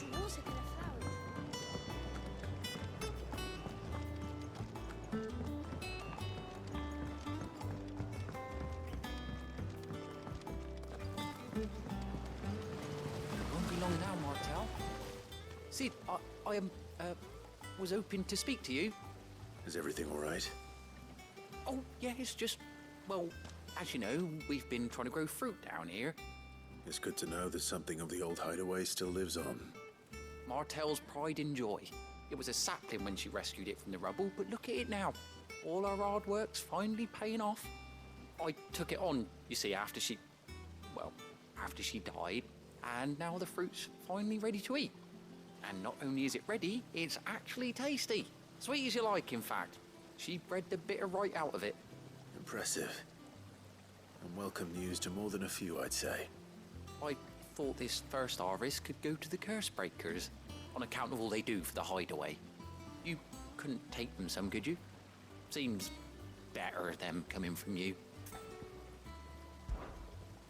much water can a flower drink? Won't be long now, Martel. Sid, I was hoping to speak to you. Is everything all right? Oh, yeah, it's just, well, as you know, we've been trying to grow fruit down here. It's good to know that something of the old Hideaway still lives on. Martel's pride and joy. It was a sapling when she rescued it from the rubble, but look at it now. All our hard work's finally paying off. I took it on, you see, after she died, and now the fruit's finally ready to eat. And not only is it ready, it's actually tasty. Sweet as you like, in fact. She bred the bitter right out of it. Impressive. And welcome news to more than a few, I'd say. I thought this first harvest could go to the curse breakers, on account of all they do for the Hideaway. You couldn't take them some, could you? Seems better them coming from you.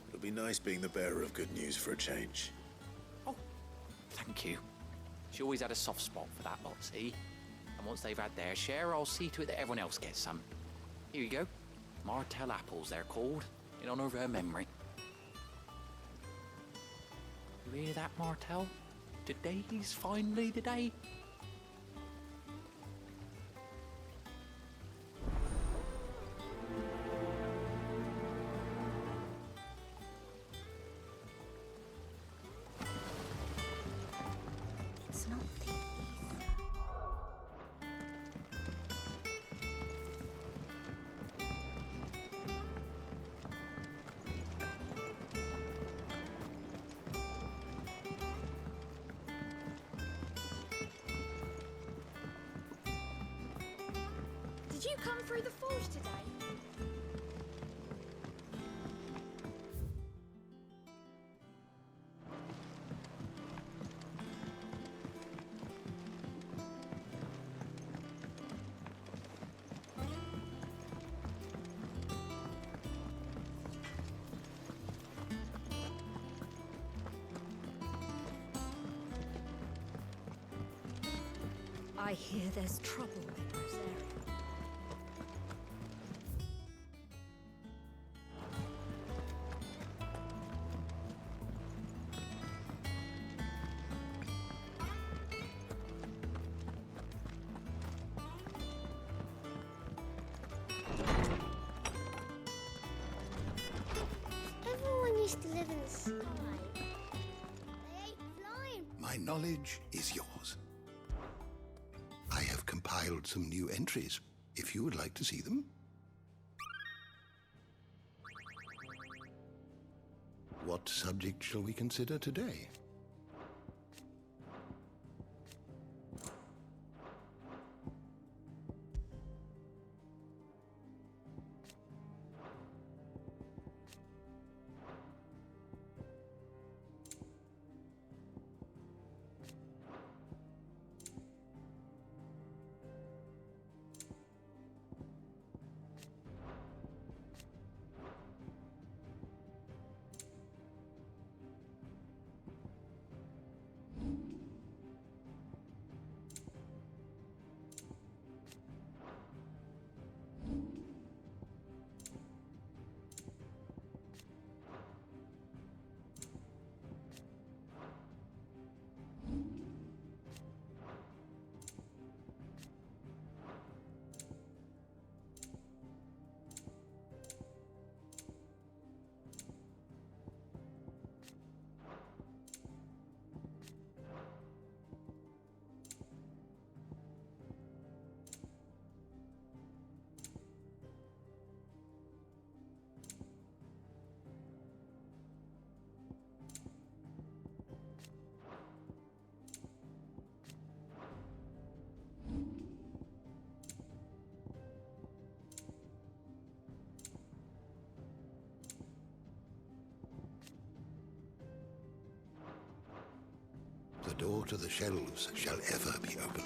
It'll be nice being the bearer of good news for a change. Oh, thank you. She always had a soft spot for that lot, see? And once they've had their share, I'll see to it that everyone else gets some. Here you go. Martel apples, they're called, in honour of her memory. You hear that, Martel? Today's finally the day. It's not the Did you come through the forge today? I hear there's trouble in Rosaria. Everyone used to live in the sky. They ain't flying. My knowledge is yours. I have compiled some new entries, if you would like to see them. What subject shall we consider today? The door to the shelves shall ever be open.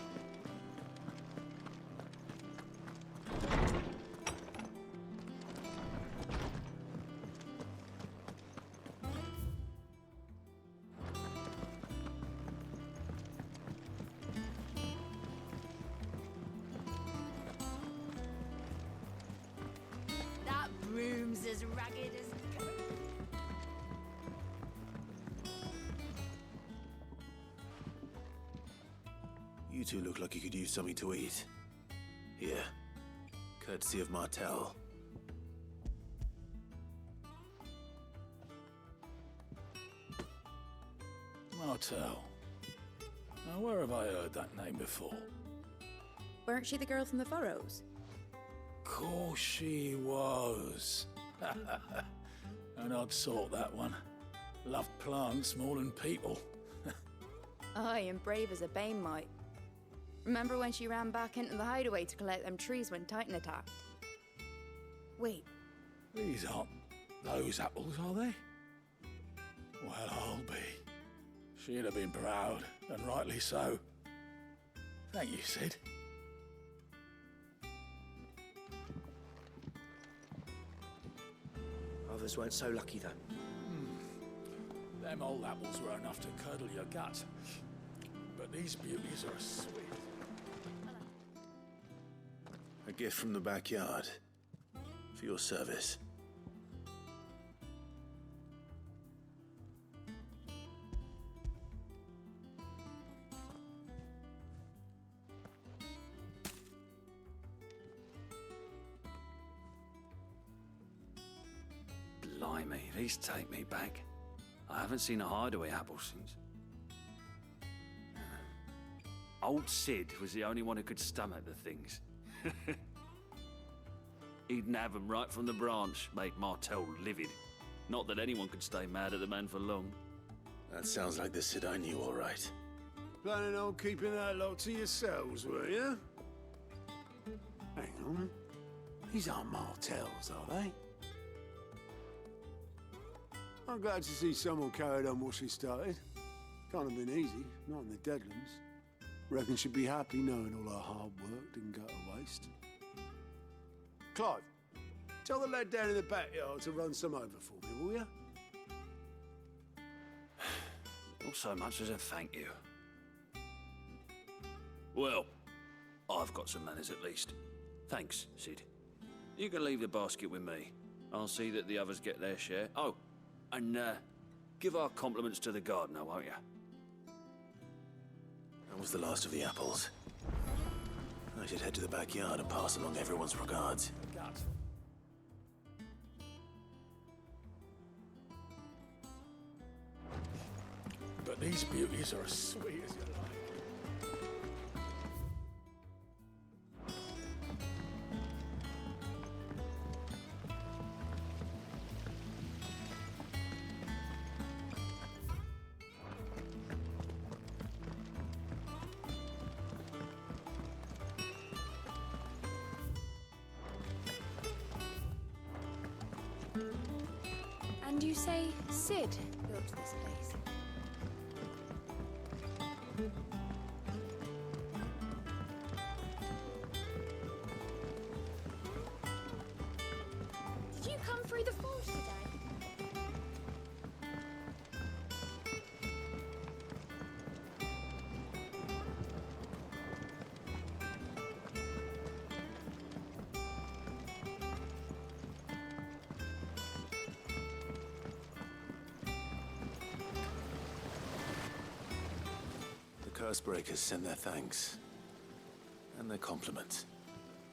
You two look like you could use something to eat. Here. Courtesy of Martel. Martel. Now, where have I heard that name before? Weren't she the girl from the Furrows? Course she was. An odd sort, that one. Loved plants more than people. Aye, and brave as a bane might. Remember when she ran back into the hideaway to collect them trees when Titan attacked? Wait, These aren't those apples, are they? Well, I'll be. She'd have been proud, and rightly so. Thank you, Sid. Others weren't so lucky, though. Them old apples were enough to curdle your gut. But these beauties are sweet. A gift from the backyard. For your service. Blimey, these take me back. I haven't seen a Hideaway apple since. Old Sid was the only one who could stomach the things. He'd nab 'em right from the branch, make Martel livid. Not that anyone could stay mad at the man for long. That sounds like the Sid I knew, all right. Planning on keeping that lot to yourselves, were you? Hang on. These aren't Martels, are they? I'm glad to see someone carried on what she started. Can't have been easy, not in the Deadlands. Reckon she'd be happy knowing all her hard work didn't go to waste. Clive, tell the lad down in the backyard to run some over for me, will you? Not so much as a thank you. Well, I've got some manners at least. Thanks, Sid. You can leave the basket with me. I'll see that the others get their share. Oh, and give our compliments to the gardener, won't you? That was the last of the apples. I should head to the backyard and pass along everyone's regards. Gut. But these beauties are as sweet as you like. And you say Sid built this place? Did you come through the forge today? The Cursebreakers send their thanks. And their compliments.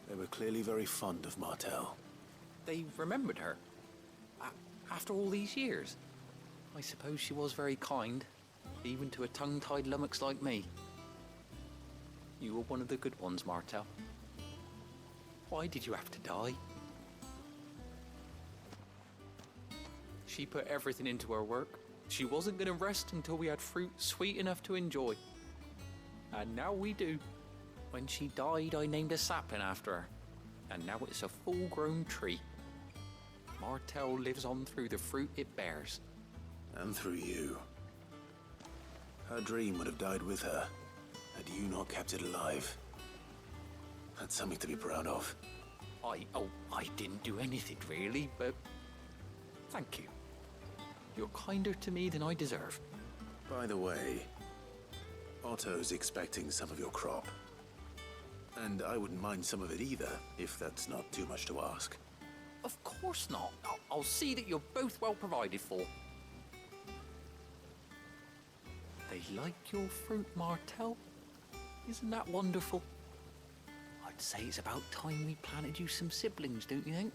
They were clearly very fond of Martel. They remembered her. After all these years. I suppose she was very kind, even to a tongue-tied lummox like me. You were one of the good ones, Martel. Why did you have to die? She put everything into her work. She wasn't going to rest until we had fruit sweet enough to enjoy. And now we do. When she died, I named a sapling after her. And now it's a full-grown tree. Martel lives on through the fruit it bears. And through you. Her dream would have died with her, had you not kept it alive. That's something to be proud of. I didn't do anything really, but thank you. You're kinder to me than I deserve. By the way, Otto's expecting some of your crop. And I wouldn't mind some of it either, if that's not too much to ask. Of course not. I'll see that you're both well provided for. They like your fruit, Martel? Isn't that wonderful? I'd say it's about time we planted you some siblings, don't you think?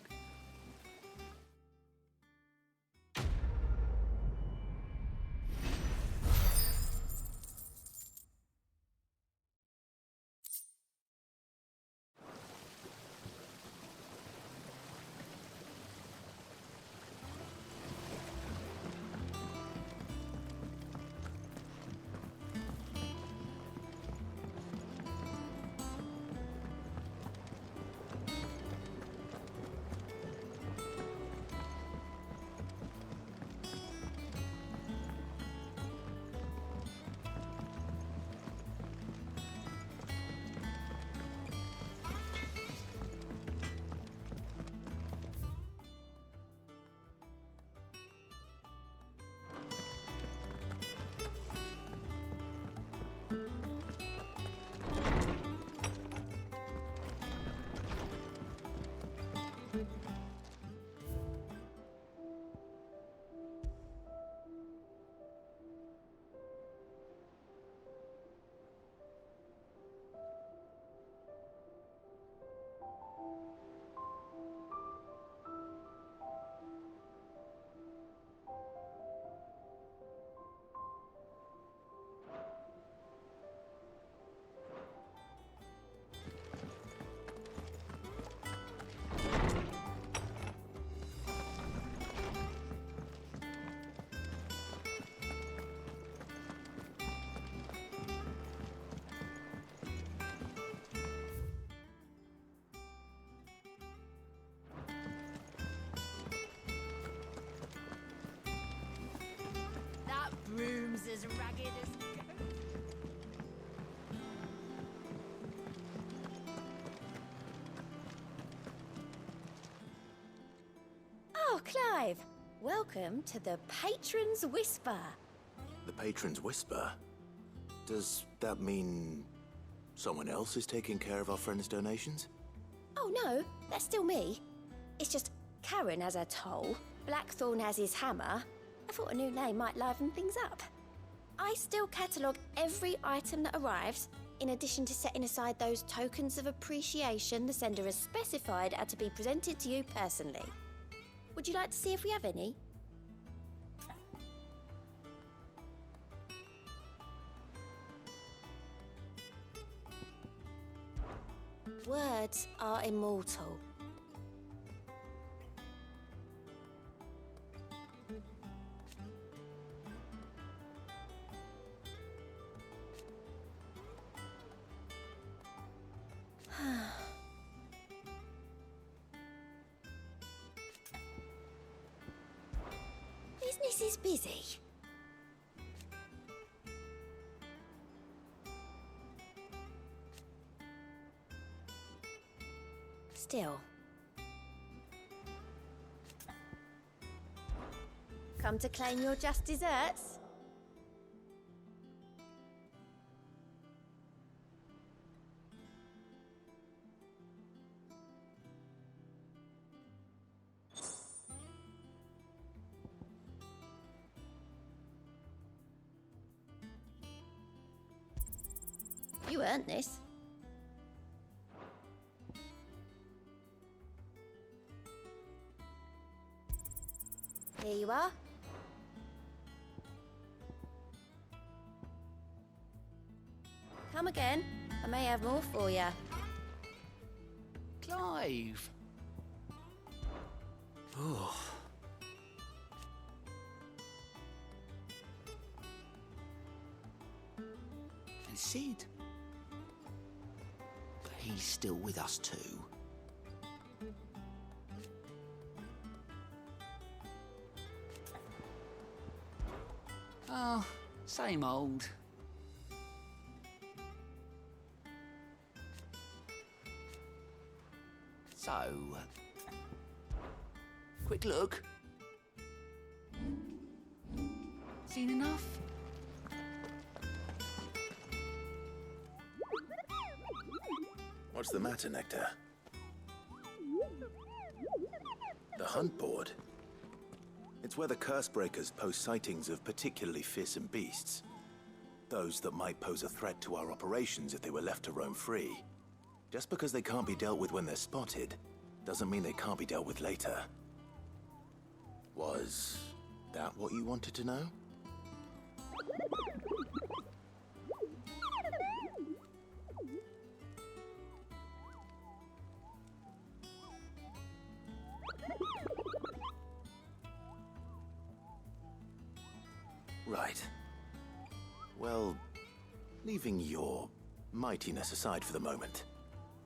Room's as ragged as goat. Oh, Clive. Welcome to the Patron's Whisper. The Patron's Whisper? Does that mean someone else is taking care of our friend's donations? Oh, no. That's still me. It's just Karen has her toll, Blackthorn has his hammer. I thought a new name might liven things up. I still catalogue every item that arrives, in addition to setting aside those tokens of appreciation the sender has specified are to be presented to you personally. Would you like to see if we have any? Words are immortal. Business is busy. Still. Come to claim your just desserts? You earned this. Here you are. Come again. I may have more for you. Clive! Oh. And Sid? He's still with us too. Oh, same old. So, quick look. Seen enough? What's the matter, Nectar? The hunt board. It's where the Cursebreakers post sightings of particularly fearsome beasts. those that might pose a threat to our operations if they were left to roam free. Just because they can't be dealt with when they're spotted, doesn't mean they can't be dealt with later. Was that what you wanted to know? Right. Well, leaving your mightiness aside for the moment,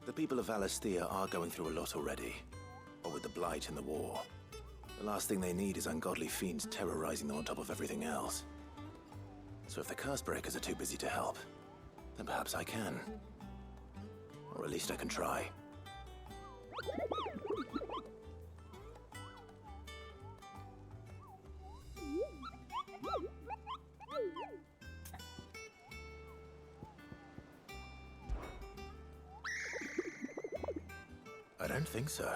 the people of Valisthea are going through a lot already. What with the Blight and the war. The last thing they need is ungodly fiends terrorizing them on top of everything else. So if the Curse-breakers are too busy to help, then perhaps I can. Or at least I can try. I don't think so.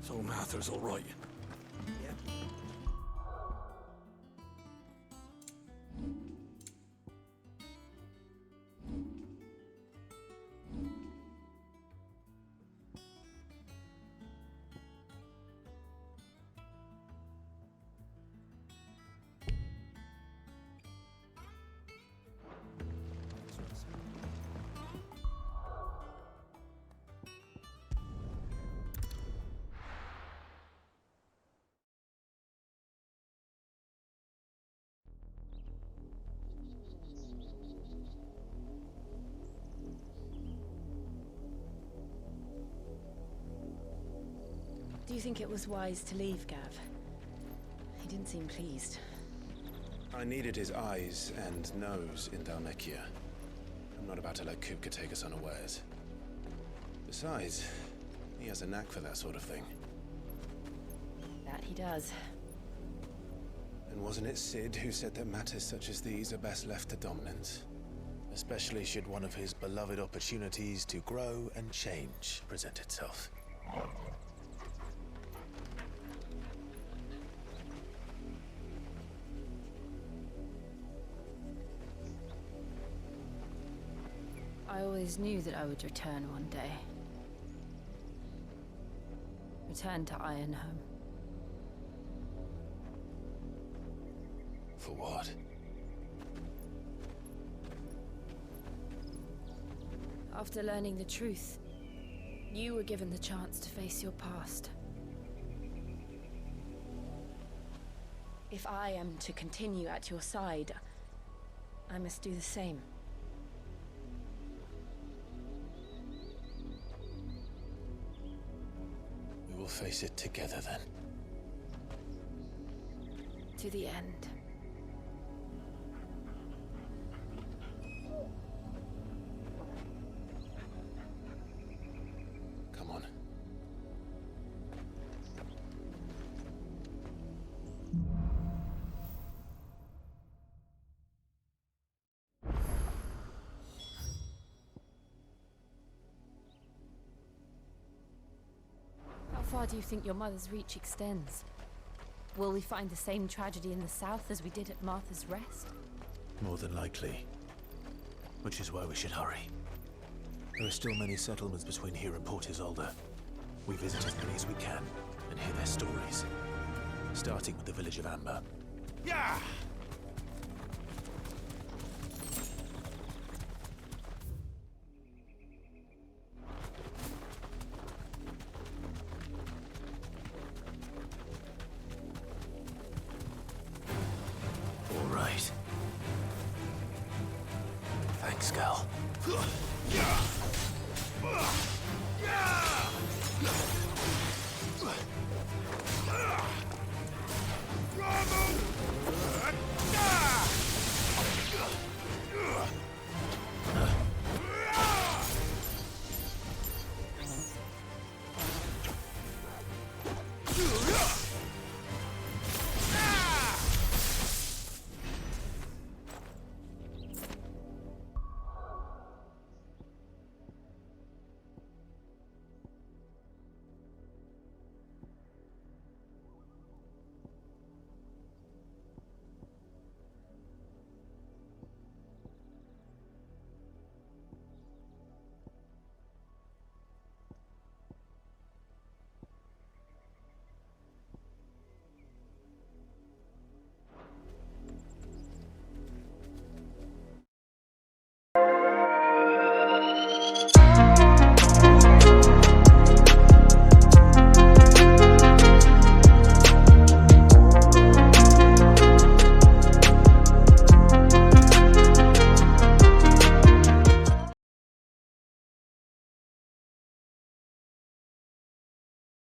So Martha's all right. Do you think it was wise to leave, Gav? He didn't seem pleased. I needed his eyes and nose in Dhalmekia. I'm not about to let Kupka take us unawares. Besides, he has a knack for that sort of thing. That he does. And wasn't it Sid who said that matters such as these are best left to dominance? Especially should one of his beloved opportunities to grow and change present itself. I always knew that I would return one day. Return to Ironhome. For what? After learning the truth, you were given the chance to face your past. If I am to continue at your side, I must do the same. face it together then. To the end. Come on. How far do you think your mother's reach extends? Will we find the same tragedy in the south as we did at Martha's Rest? More than likely. Which is why we should hurry. There are still many settlements between here and Port Isolde. We visit as many as we can and hear their stories. Starting with the village of Amber. Yeah! All right. Thanks, Gal. Yeah!